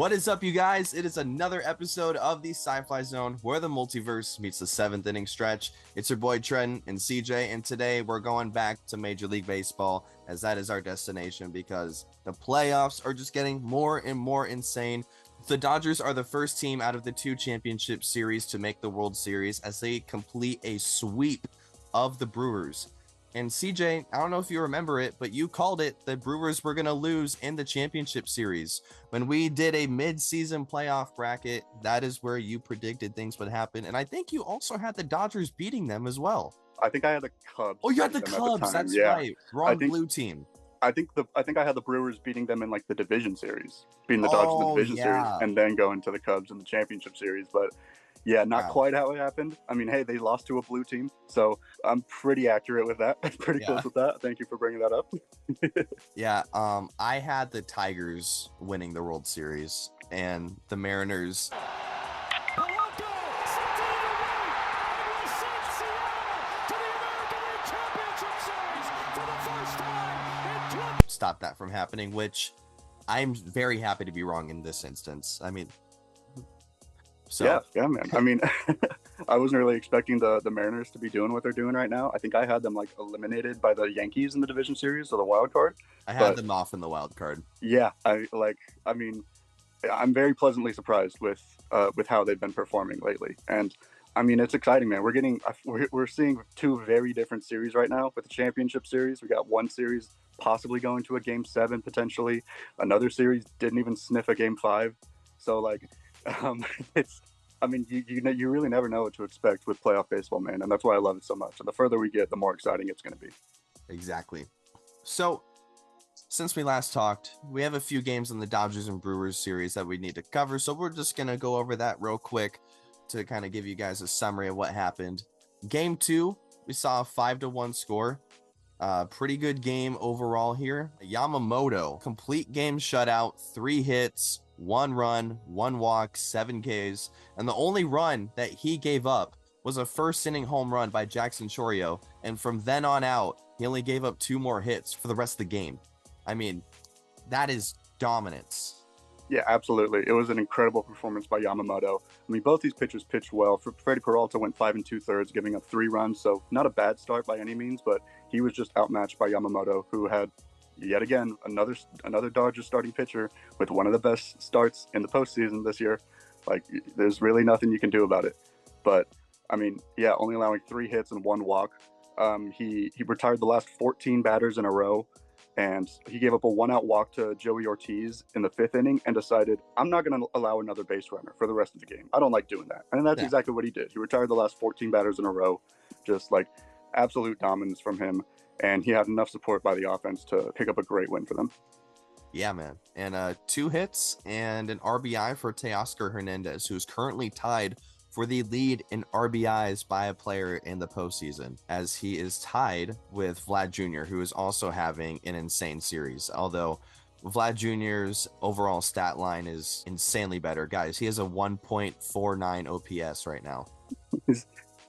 What is up, you guys? It is another episode of the Sci-Fly Zone where the multiverse meets the seventh inning stretch. It's your boy Trent and CJ, and today we're going back to Major League Baseball as that is our destination because the playoffs are just getting more and more insane. The Dodgers are the first team out of the two championship series to make the World Series as they complete a sweep of the Brewers. And CJ, I don't know if you remember it, but you called it the Brewers were going to lose in the championship series. When we did a mid-season playoff bracket, that is where you predicted things would happen. And I think you also had the Dodgers beating them as well. I think I had the Cubs. Oh, you had the Cubs. That's right. Wrong blue team. I think I had the Brewers beating them in like the division series, beating the Dodgers in the division series, and then going to the Cubs in the championship series. But yeah, not quite how it happened. I mean, hey, they lost to a blue team, so I'm pretty accurate with that. Pretty close with that. Thank you for bringing that up. Yeah, I had the Tigers winning the World Series and the Mariners. Stop that from happening, which I'm very happy to be wrong in this instance. I mean, so yeah, man. I mean, I wasn't really expecting the Mariners to be doing what they're doing right now. I think I had them like eliminated by the Yankees in the division series or the wild card. I had them off in the wild card. Yeah, I'm very pleasantly surprised with how they've been performing lately. And I mean, it's exciting, man. We're seeing two very different series right now with the championship series. We got one series possibly going to a game 7 potentially. Another series didn't even sniff a game 5. So like, you really never know what to expect with playoff baseball, man. And that's why I love it so much. And the further we get, the more exciting it's going to be. Exactly. So since we last talked, we have a few games in the Dodgers and Brewers series that we need to cover. So we're just going to go over that real quick to kind of give you guys a summary of what happened. Game 2, we saw a 5-1 score. Pretty good game overall here. Yamamoto, complete game shutout, 3 hits, 1 run, 1 walk, 7 Ks. And the only run that he gave up was a first inning home run by Jackson Chourio. And from then on out, he only gave up 2 more hits for the rest of the game. I mean, that is dominance. Yeah, absolutely. It was an incredible performance by Yamamoto. I mean, both these pitchers pitched well. Freddie Peralta went 5 2/3, giving up 3 runs. So not a bad start by any means, but he was just outmatched by Yamamoto, who had, yet again, another Dodgers starting pitcher with one of the best starts in the postseason this year. Like, there's really nothing you can do about it. But, I mean, yeah, only allowing 3 hits and 1 walk. He retired the last 14 batters in a row. And he gave up a 1-out walk to Joey Ortiz in the 5th inning and decided, I'm not going to allow another base runner for the rest of the game. I don't like doing that. And that's exactly what he did. He retired the last 14 batters in a row, just like absolute dominance from him. And he had enough support by the offense to pick up a great win for them. Yeah, man. And 2 hits and an RBI for Teoscar Hernandez, who's currently tied for the lead in RBIs by a player in the postseason, as he is tied with Vlad Jr., who is also having an insane series. Although Vlad Jr.'s overall stat line is insanely better. Guys, he has a 1.49 OPS right now.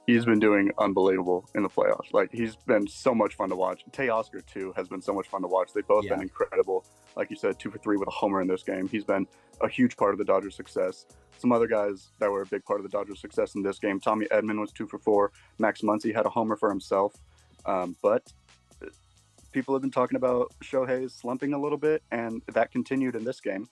He's been doing unbelievable in the playoffs. Like, he's been so much fun to watch. Teoscar, too, has been so much fun to watch. They've both been incredible. Like you said, 2 for 3 with a homer in this game. He's been a huge part of the Dodgers' success. Some other guys that were a big part of the Dodgers' success in this game. Tommy Edman was 2 for 4. Max Muncy had a homer for himself. But people have been talking about Shohei slumping a little bit, and that continued in this game.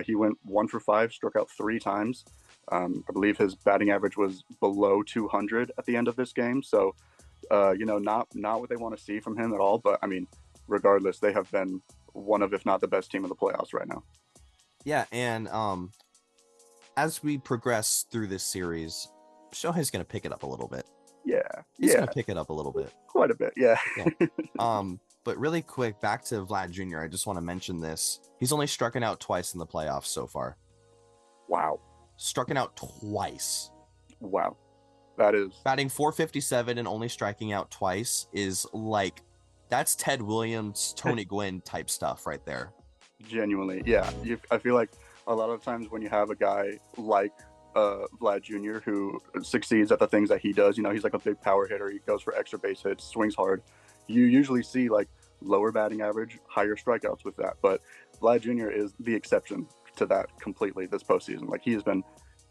He went 1 for 5, struck out 3 times. I believe his batting average was below 200 at the end of this game. So, not what they want to see from him at all. But, I mean, regardless, they have been one of, if not the best team in the playoffs right now. Yeah, and as we progress through this series, Shohei's going to pick it up a little bit. Yeah. He's going to pick it up a little bit. Quite a bit, yeah. But really quick, back to Vlad Jr., I just want to mention this. He's only struck out twice in the playoffs so far. Wow. Struck out twice. Wow. That is... Batting .457 and only striking out twice is like... That's Ted Williams, Tony Gwynn type stuff right there. Genuinely, yeah. I feel like a lot of times when you have a guy like Vlad Jr. who succeeds at the things that he does, he's like a big power hitter. He goes for extra base hits, swings hard. You usually see like lower batting average, higher strikeouts with that. But Vlad Jr. is the exception to that completely this postseason. Like, he's been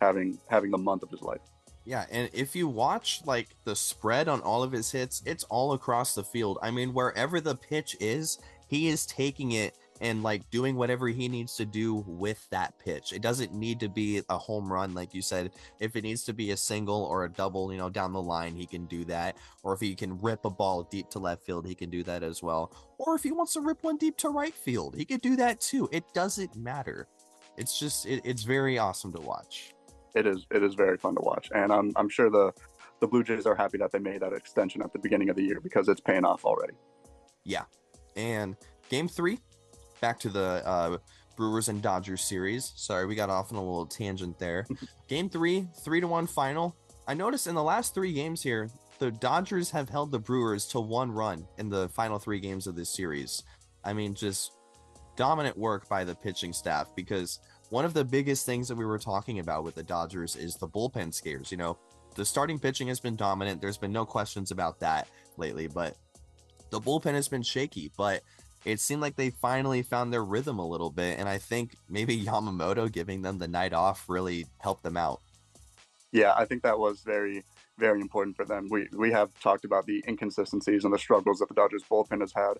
having the month of his life. Yeah, and if you watch like the spread on all of his hits, it's all across the field. I mean, wherever the pitch is, he is taking it and like doing whatever he needs to do with that pitch. It doesn't need to be a home run, like you said. If it needs to be a single or a double, you know, down the line, he can do that. Or if he can rip a ball deep to left field, he can do that as well. Or if he wants to rip one deep to right field, he could do that too. It doesn't matter. It's just, it's very awesome to watch. It is very fun to watch, and I'm sure the Blue Jays are happy that they made that extension at the beginning of the year because it's paying off already. Yeah, and Game 3, back to the Brewers and Dodgers series. Sorry, we got off on a little tangent there. Game 3, 3-1 final. I noticed in the last 3 games here, the Dodgers have held the Brewers to 1 run in the final 3 games of this series. I mean, just dominant work by the pitching staff, because one of the biggest things that we were talking about with the Dodgers is the bullpen scares. You know, the starting pitching has been dominant. There's been no questions about that lately, but the bullpen has been shaky. But it seemed like they finally found their rhythm a little bit, and I think maybe Yamamoto giving them the night off really helped them out. Yeah, I think that was very, very important for them. We have talked about the inconsistencies and the struggles that the Dodgers bullpen has had,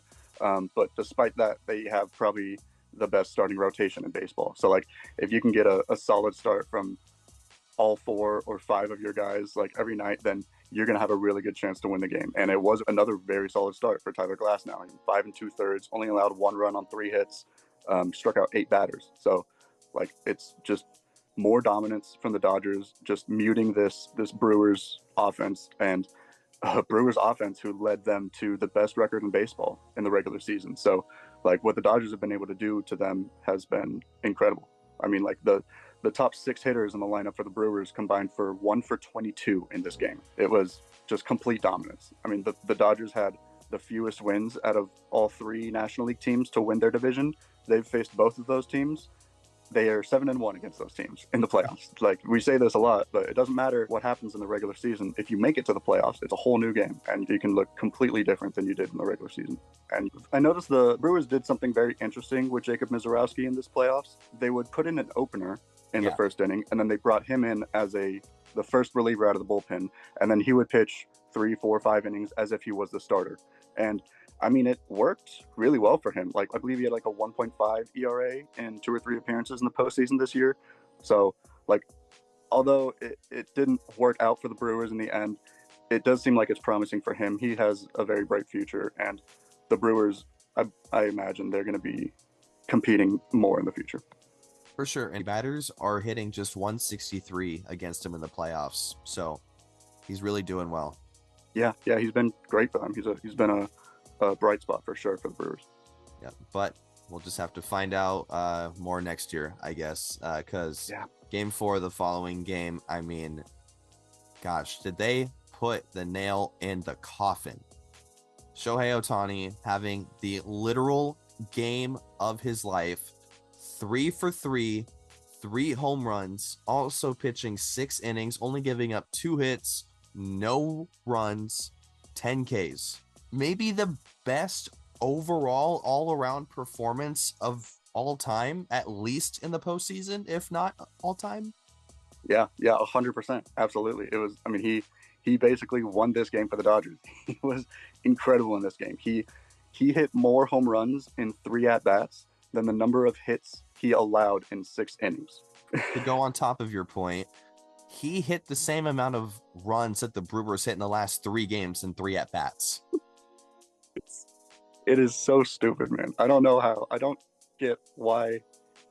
but despite that, they have probably the best starting rotation in baseball. So like, if you can get a solid start from all 4 or 5 of your guys like every night, then you're going to have a really good chance to win the game. And it was another very solid start for Tyler Glasnow. 5 2/3, only allowed 1 run on 3 hits, struck out 8 batters. So like, it's just more dominance from the Dodgers, just muting this Brewers offense, and Brewers offense who led them to the best record in baseball in the regular season. So like, what the Dodgers have been able to do to them has been incredible. I mean, like, the top 6 hitters in the lineup for the Brewers combined for 1 for 22 in this game. It was just complete dominance. I mean, the Dodgers had the fewest wins out of all 3 National League teams to win their division. They've faced both of those teams. They are 7-1 against those teams in the playoffs. Like, we say this a lot, but it doesn't matter what happens in the regular season. If you make it to the playoffs, it's a whole new game, and you can look completely different than you did in the regular season. And I noticed the Brewers did something very interesting with Jacob Misiorowski in this playoffs. They would put in an opener in the first inning, and then they brought him in as the first reliever out of the bullpen, and then he would pitch 3, 4, 5 innings as if he was the starter. And I mean, it worked really well for him. Like, I believe he had like a 1.5 ERA in 2 or 3 appearances in the postseason this year. So, like, although it didn't work out for the Brewers in the end, it does seem like it's promising for him. He has a very bright future, and the Brewers, I imagine they're going to be competing more in the future. For sure. And batters are hitting just 163 against him in the playoffs. So he's really doing well. Yeah, he's been great for them. He's been a bright spot for sure for the Brewers. Yeah, but we'll just have to find out more next year, I guess, because Game 4, the following game, I mean, gosh, did they put the nail in the coffin? Shohei Ohtani having the literal game of his life, 3 for 3, 3 home runs, also pitching 6 innings, only giving up 2 hits, no runs, 10 Ks. Maybe the best overall all-around performance of all time, at least in the postseason, if not all time. Yeah, 100%. Absolutely. It was, I mean, he basically won this game for the Dodgers. He was incredible in this game. He hit more home runs in 3 at-bats than the number of hits he allowed in 6 innings. To go on top of your point, he hit the same amount of runs that the Brewers hit in the last 3 games in 3 at-bats. It is so stupid, man. I don't know how. I don't get why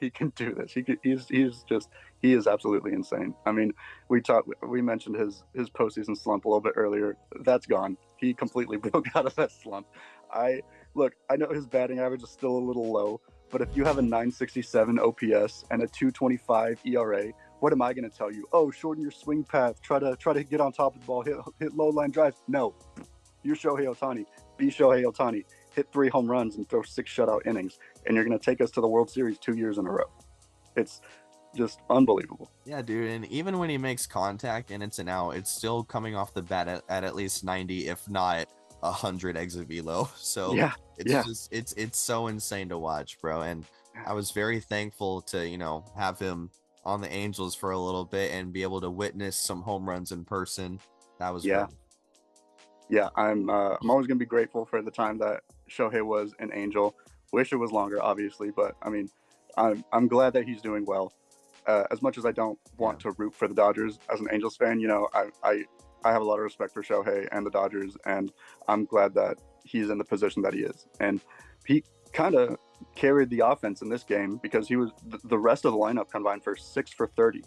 he can do this. He is absolutely insane. I mean, we mentioned his postseason slump a little bit earlier. That's gone. He completely broke out of that slump. I know his batting average is still a little low, but if you have a 967 OPS and a 225 ERA, what am I going to tell you? Oh, shorten your swing path. Try to get on top of the ball. Hit low line drives. No, you're Shohei Ohtani. Be Shohei Ohtani. Hit 3 home runs and throw 6 shutout innings, and you're going to take us to the World Series 2 years in a row. It's just unbelievable. Yeah, dude. And even when he makes contact and it's an out, it's still coming off the bat at least 90, if not 100 exit velo. So it's so insane to watch, bro. And I was very thankful to, have him on the Angels for a little bit and be able to witness some home runs in person. That was Yeah, rough. yeah. I'm always gonna be grateful for the time that Shohei was an Angel. Wish it was longer, obviously, but I mean, I'm glad that he's doing well. As much as I don't Yeah. want to root for the Dodgers as an Angels fan, I have a lot of respect for Shohei and the Dodgers, and I'm glad that he's in the position that he is. And he kind of carried the offense in this game because he was the rest of the lineup combined for 6 for 30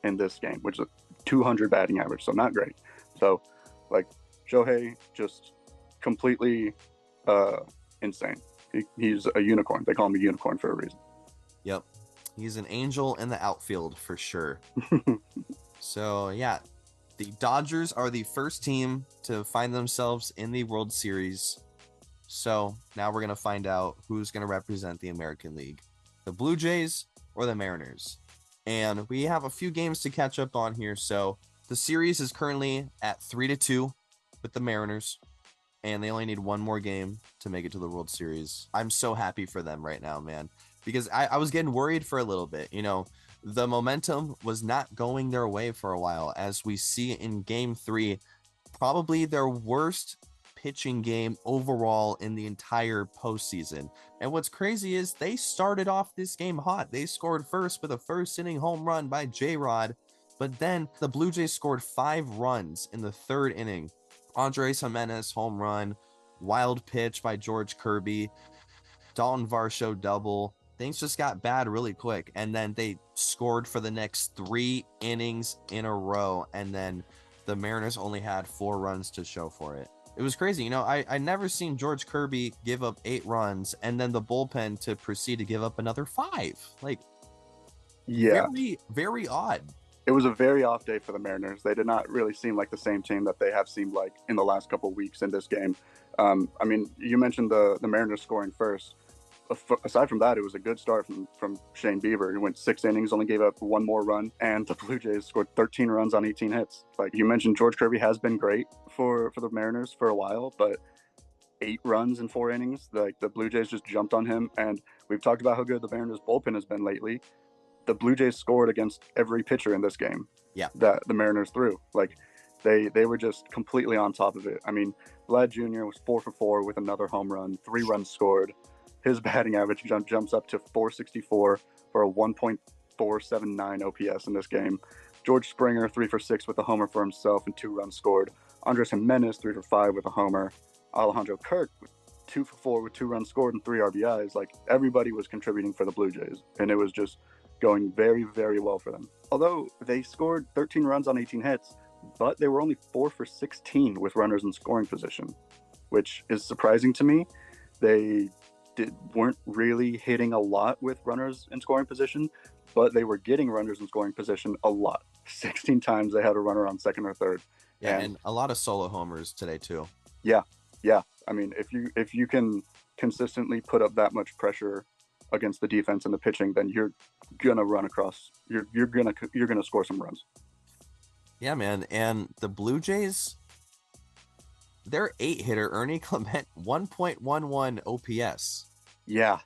in this game, which is a 200 batting average, so not great. So, like Shohei, just completely uh, insane. He's a unicorn. They call him a unicorn for a reason. Yep. He's an angel in the outfield for sure. So, yeah, the Dodgers are the first team to find themselves in the World Series. So, now we're going to find out who's going to represent the American League, the Blue Jays or the Mariners. And we have a few games to catch up on here. So, the series is currently at 3-2 with the Mariners, and they only need one more game to make it to the World Series. I'm so happy for them right now, man, because I was getting worried for a little bit. The momentum was not going their way for a while, as we see in game 3, probably their worst pitching game overall in the entire postseason. And what's crazy is they started off this game hot. They scored first with a first inning home run by J-Rod, but then the Blue Jays scored 5 runs in the third inning. Andres Jimenez home run, wild pitch by George Kirby, Dalton Varsho double. Things just got bad really quick, and then they scored for the next 3 innings in a row, and then the Mariners only had 4 runs to show for it. It was crazy. I never seen George Kirby give up 8 runs and then the bullpen to proceed to give up another 5. Like, Yeah, very, very odd. it was a very off day for the Mariners. They did not really seem like the same team that they have seemed like in the last couple of weeks in this game. I mean, you mentioned the Mariners scoring first. Aside from that, it was a good start from Shane Bieber. He went 6 innings, only gave up 1 more run, and the Blue Jays scored 13 runs on 18 hits. Like you mentioned, George Kirby has been great for the Mariners for a while, but 8 runs in 4 innings, like the Blue Jays just jumped on him. And we've talked about how good the Mariners bullpen has been lately. The Blue Jays scored against every pitcher in this game. Yeah. That the Mariners threw. Like they were just completely on top of it. I mean, Vlad Jr. was 4 for 4 with another home run, 3 runs scored. His batting average jumps up to 464 for a 1.479 OPS in this game. George Springer 3 for 6 with a homer for himself and 2 runs scored. Andres Jimenez 3 for 5 with a homer. Alejandro Kirk 2 for 4 with 2 runs scored and 3 RBIs. Like everybody was contributing for the Blue Jays, and it was just going very, very well for them. Although they scored 13 runs on 18 hits, but they were only 4 for 16 with runners in scoring position, which is surprising to me. They weren't really hitting a lot with runners in scoring position, but they were getting runners in scoring position a lot. 16 times they had a runner on second or third. Yeah, and a lot of solo homers today too. Yeah. I mean, if you can consistently put up that much pressure against the defense and the pitching, then you're gonna run across. You're gonna score some runs. Yeah, man. And the Blue Jays, their 8-hitter Ernie Clement 1.11 OPS. Yeah.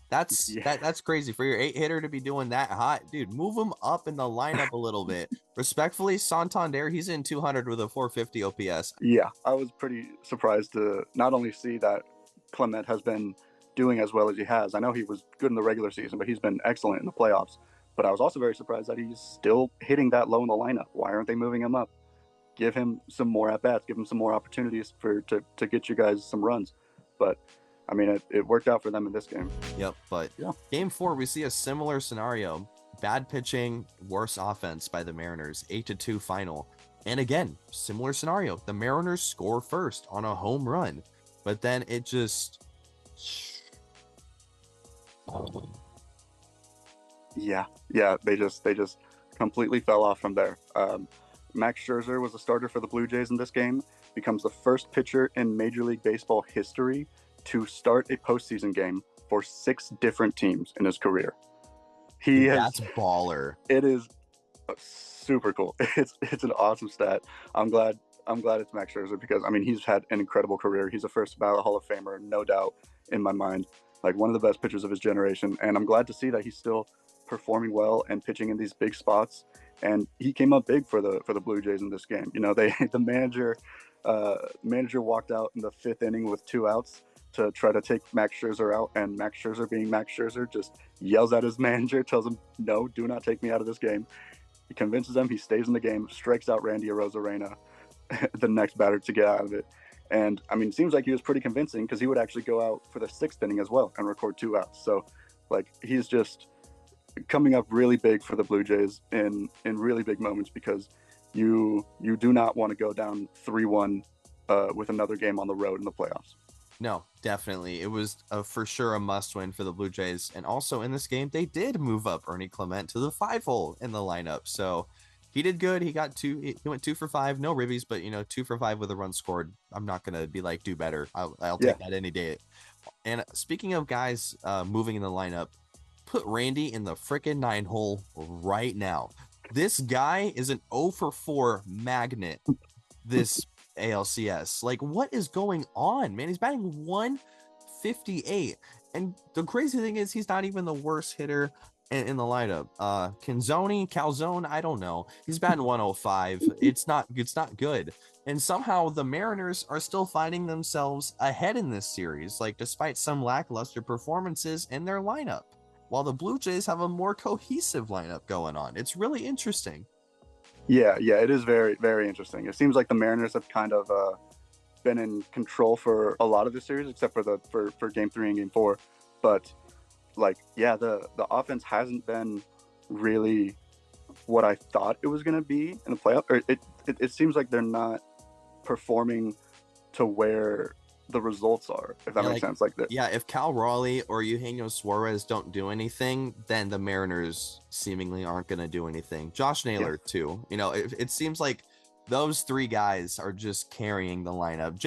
That's crazy for your 8-hitter to be doing that hot, dude. Move him up in the lineup a little bit. Respectfully, Santander, he's in 200 with a 450 OPS. Yeah, I was pretty surprised to not only see that Clement has been doing as well as he has. I know he was good in the regular season, but he's been excellent in the playoffs. But I was also very surprised that he's still hitting that low in the lineup. Why aren't they moving him up? Give him some more at bats. Give him some more opportunities to get you guys some runs. But I mean, it worked out for them in this game. Yep, but yeah. Game 4, we see a similar scenario. Bad pitching, worse offense by the Mariners. 8-2 final. And again, similar scenario. The Mariners score first on a home run, but then it just... Yeah, they just completely fell off from there. Max Scherzer was a starter for the Blue Jays in this game, becomes the first pitcher in Major League Baseball history to start a postseason game for 6 different teams in his career. That's baller. It is super cool. It's an awesome stat. I'm glad it's Max Scherzer because I mean he's had an incredible career. He's a first ballot Hall of Famer, no doubt in my mind. like one of the best pitchers of his generation. And I'm glad to see that he's still performing well and pitching in these big spots. And he came up big for the Blue Jays in this game. You know, the manager walked out in the 5th inning with 2 outs to try to take Max Scherzer out, and Max Scherzer, being Max Scherzer, just yells at his manager, tells him, "No, do not take me out of this game." He convinces him, he stays in the game, strikes out Randy Arozarena, the next batter to get out of it. And I mean, it seems like he was pretty convincing, because he would actually go out for the 6th inning as well and record 2 outs. So, like, he's just coming up really big for the Blue Jays in really big moments, because you do not want to go down 3-1 with another game on the road in the playoffs. No, definitely. It was for sure a must-win for the Blue Jays. And also in this game, they did move up Ernie Clement to the 5-hole in the lineup. So he did good. He got 2. He went 2 for 5. No ribbies, but 2 for 5 with a run scored. I'm not gonna be like, do better. I'll take that any day. And speaking of guys moving in the lineup, put Randy in the frickin' 9-hole right now. This guy is an 0 for 4 magnet. This ALCS. Like, what is going on, man? He's batting 158. And the crazy thing is, he's not even the worst hitter in the lineup. Calzone, I don't know. He's batting 105. It's not good. And somehow the Mariners are still finding themselves ahead in this series, like, despite some lackluster performances in their lineup, while the Blue Jays have a more cohesive lineup going on. It's really interesting. Yeah, it is very, very interesting. It seems like the Mariners have kind of been in control for a lot of the series, except for Game 3 and Game 4. But like, yeah, the offense hasn't been really what I thought it was going to be in the playoff. Or it seems like they're not performing to where the results are, if that makes sense. Like that. Yeah, if Cal Raleigh or Eugenio Suarez don't do anything, then the Mariners seemingly aren't going to do anything. Josh Naylor too. It seems like those 3 guys are just carrying the lineup.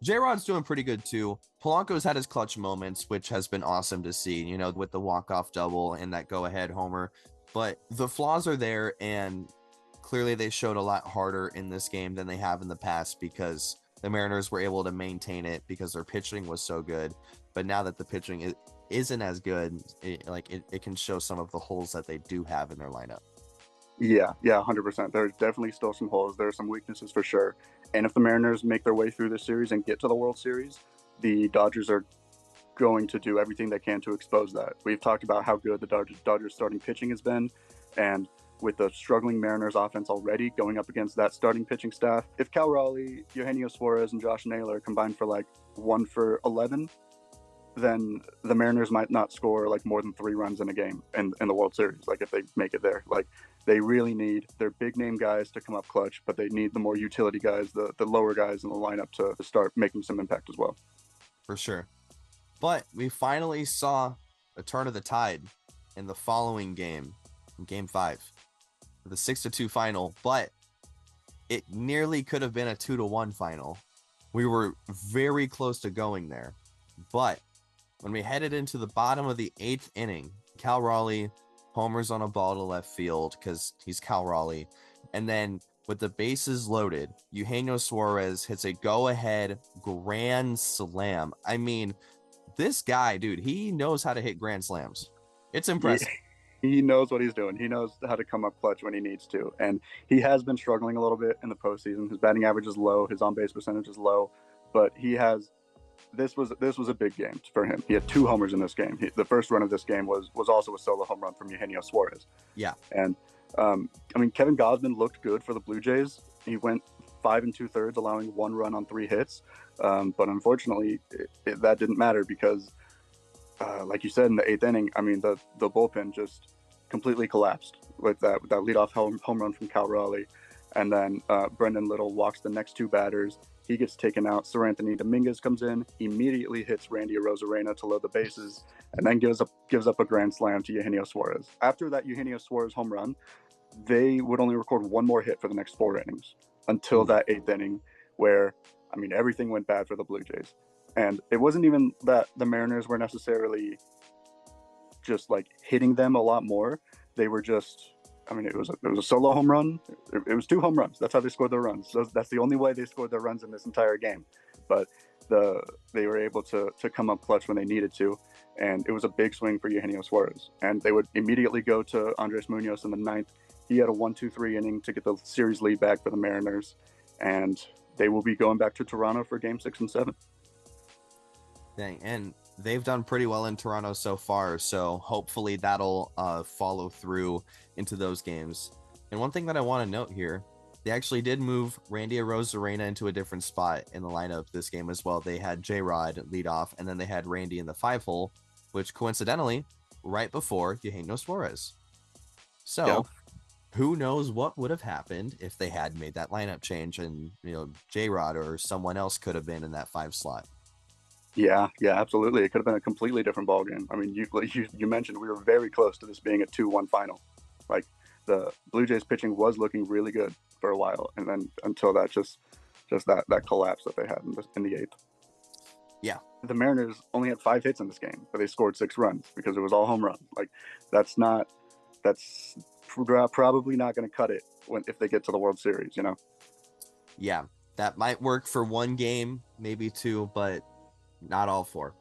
J-Rod's doing pretty good too. Polanco's had his clutch moments, which has been awesome to see, with the walk-off double and that go-ahead homer. But the flaws are there, and clearly they showed a lot harder in this game than they have in the past, because the Mariners were able to maintain it because their pitching was so good. But now that the pitching isn't as good, it can show some of the holes that they do have in their lineup. Yeah, 100%. There's definitely still some holes. There are some weaknesses for sure. And if the Mariners make their way through this series and get to the World Series, the Dodgers are going to do everything they can to expose that. We've talked about how good the Dodgers starting pitching has been, and with the struggling Mariners offense already going up against that starting pitching staff, if Cal Raleigh, Eugenio Suarez, and Josh Naylor combine for like 1 for 11, then the Mariners might not score like more than 3 runs in a game in the World Series, like if they make it there. Like, they really need their big name guys to come up clutch, but they need the more utility guys, the lower guys in the lineup to start making some impact as well. For sure. But we finally saw a turn of the tide in the following game, in Game 5. The 6-2 final, but it nearly could have been a 2-1 final. We were very close to going there, but when we headed into the bottom of the 8th inning, Cal Raleigh homers on a ball to left field because he's Cal Raleigh, and then with the bases loaded, Eugenio Suarez hits a go-ahead grand slam. I mean, this guy, dude, he knows how to hit grand slams. It's impressive. He knows what he's doing. He knows how to come up clutch when he needs to. And he has been struggling a little bit in the postseason. His batting average is low. His on-base percentage is low. But this was a big game for him. He had 2 homers in this game. The first run of this game was also a solo home run from Eugenio Suarez. Yeah. And, Kevin Gausman looked good for the Blue Jays. He went 5 2/3, allowing 1 run on 3 hits. But unfortunately, that didn't matter because like you said, in the 8th inning, the bullpen just completely collapsed with that leadoff home run from Cal Raleigh. And then Brendan Little walks the next 2 batters. He gets taken out. Seranthony Dominguez comes in, immediately hits Randy Arozarena to load the bases, and then gives up a grand slam to Eugenio Suarez. After that Eugenio Suarez home run, they would only record 1 more hit for the next 4 innings until that 8th inning, where everything went bad for the Blue Jays. And it wasn't even that the Mariners were necessarily just like hitting them a lot more. They were just, it was a solo home run. It was 2 home runs. That's how they scored their runs. So that's the only way they scored their runs in this entire game. But they were able to come up clutch when they needed to, and it was a big swing for Eugenio Suarez. And they would immediately go to Andres Munoz in the ninth. He had a 1-2-3 inning to get the series lead back for the Mariners, and they will be going back to Toronto for Game 6 and 7. Dang, and they've done pretty well in Toronto so far, so hopefully that'll follow through into those games. And one thing that I want to note here, they actually did move Randy Arozarena into a different spot in the lineup this game as well. They had J-Rod lead off, and then they had Randy in the 5-hole, which coincidentally, right before Eugenio Suarez. So, Yep. Who knows what would have happened if they had made that lineup change, and J-Rod or someone else could have been in that 5 slot. Yeah, absolutely. It could have been a completely different ballgame. I mean, you mentioned we were very close to this being a 2-1 final. Like, the Blue Jays pitching was looking really good for a while, and then until that that collapse that they had in the 8th. Yeah. The Mariners only had 5 hits in this game, but they scored 6 runs because it was all home runs. Like, that's probably not going to cut it if they get to the World Series, Yeah, that might work for one game, maybe 2, but not all 4.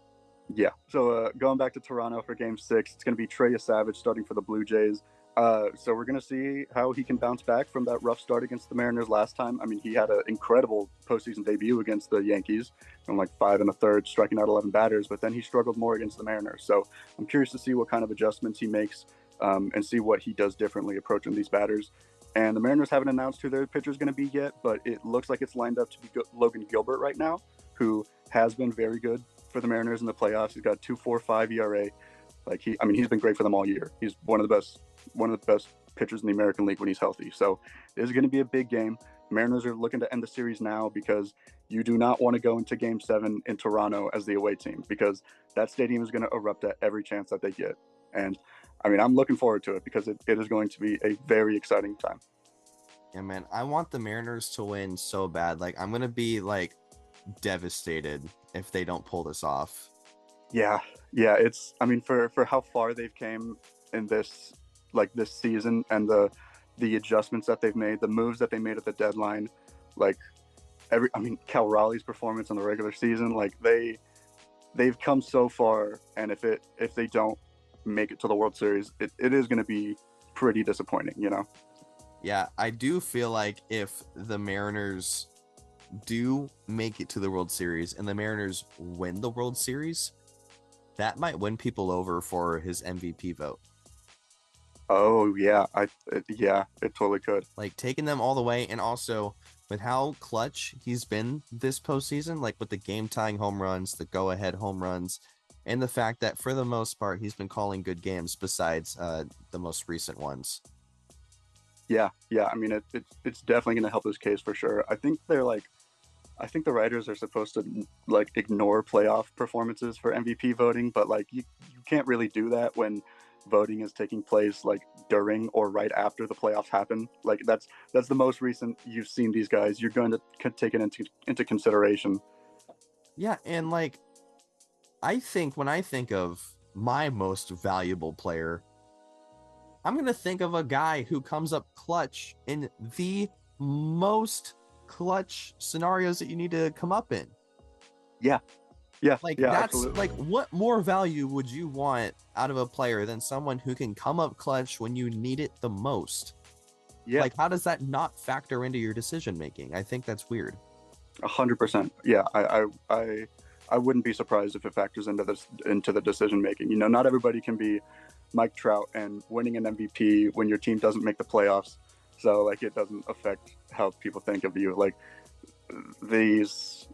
Yeah. So going back to Toronto for Game 6, it's going to be Trey Savage starting for the Blue Jays. So we're going to see how he can bounce back from that rough start against the Mariners last time. I mean, he had an incredible postseason debut against the Yankees, from like 5 1/3, striking out 11 batters, but then he struggled more against the Mariners. So I'm curious to see what kind of adjustments he makes and see what he does differently approaching these batters. And the Mariners haven't announced who their pitcher is going to be yet, but it looks like it's lined up to be Logan Gilbert right now, who has been very good for the Mariners in the playoffs. He's got 2.45 ERA. Like he's been great for them all year. He's one of the best pitchers in the American League when he's healthy. So this is going to be a big game. Mariners are looking to end the series now because you do not want to go into Game 7 in Toronto as the away team, because that stadium is going to erupt at every chance that they get. And I mean, I'm looking forward to it because it is going to be a very exciting time. Yeah, man, I want the Mariners to win so bad. Like, I'm going to be like devastated if they don't pull this off. Yeah. It's, I mean, for how far they've came in this season, and the adjustments that they've made, the moves that they made at the deadline, like Cal Raleigh's performance in the regular season, like they've come so far, and if they don't make it to the World Series, it is going to be pretty disappointing, Yeah, I do feel like if the Mariners do make it to the World Series and the Mariners win the World Series, that might win people over for his MVP vote. Oh yeah, it totally could. Like, taking them all the way, and also with how clutch he's been this postseason, like with the game-tying home runs, the go-ahead home runs, and the fact that for the most part he's been calling good games besides the most recent ones. Yeah. I mean, it's definitely going to help his case for sure. I think the writers are supposed to like ignore playoff performances for MVP voting, but like you can't really do that when voting is taking place like during or right after the playoffs happen. Like that's the most recent you've seen these guys. You're going to take it into consideration. Yeah, and like, I think when I think of my most valuable player, I'm going to think of a guy who comes up clutch in the most clutch scenarios that you need to come up in. Yeah, Like, yeah, that's absolutely. like, what more value would you want out of a player than someone who can come up clutch when you need it the most? Yeah, Like, how does that not factor into your decision making? I think that's weird. 100%. Yeah, I wouldn't be surprised if it factors into the decision making. Not everybody can be Mike Trout and winning an MVP when your team doesn't make the playoffs. So like, it doesn't affect how people think of you. Like, these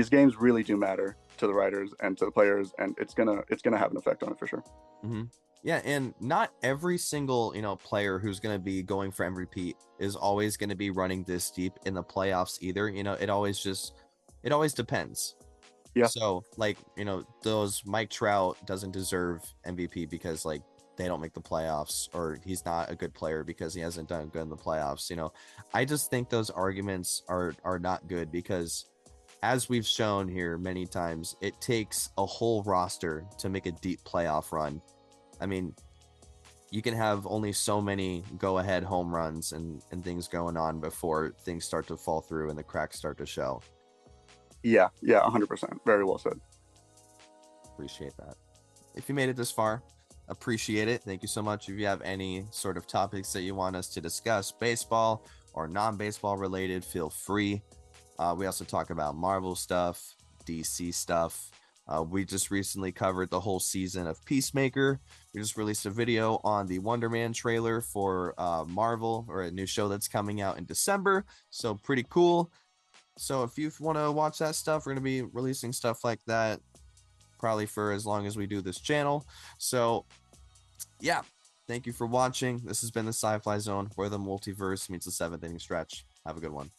games really do matter to the writers and to the players, and it's gonna have an effect on it for sure. Mm-hmm. Yeah, and not every single player who's going to be going for MVP is always going to be running this deep in the playoffs either. It always depends. Yeah. So like, those Mike Trout doesn't deserve MVP because like they don't make the playoffs, or he's not a good player because he hasn't done good in the playoffs. I just think those arguments are not good, because as we've shown here many times, it takes a whole roster to make a deep playoff run. I mean, you can have only so many go-ahead home runs and things going on before things start to fall through and the cracks start to show. Yeah, 100%. Very well said. Appreciate that. If you made it this far, appreciate it. Thank you so much. If you have any sort of topics that you want us to discuss, baseball or non-baseball related, feel free. We also talk about Marvel stuff, DC stuff. We just recently covered the whole season of Peacemaker. We just released a video on the Wonder Man trailer for Marvel, or a new show that's coming out in December. So pretty cool. So if you want to watch that stuff, we're going to be releasing stuff like that probably for as long as we do this channel. So yeah, thank you for watching. This has been the Sci-Fly Zone, where the multiverse meets the seventh inning stretch. Have a good one.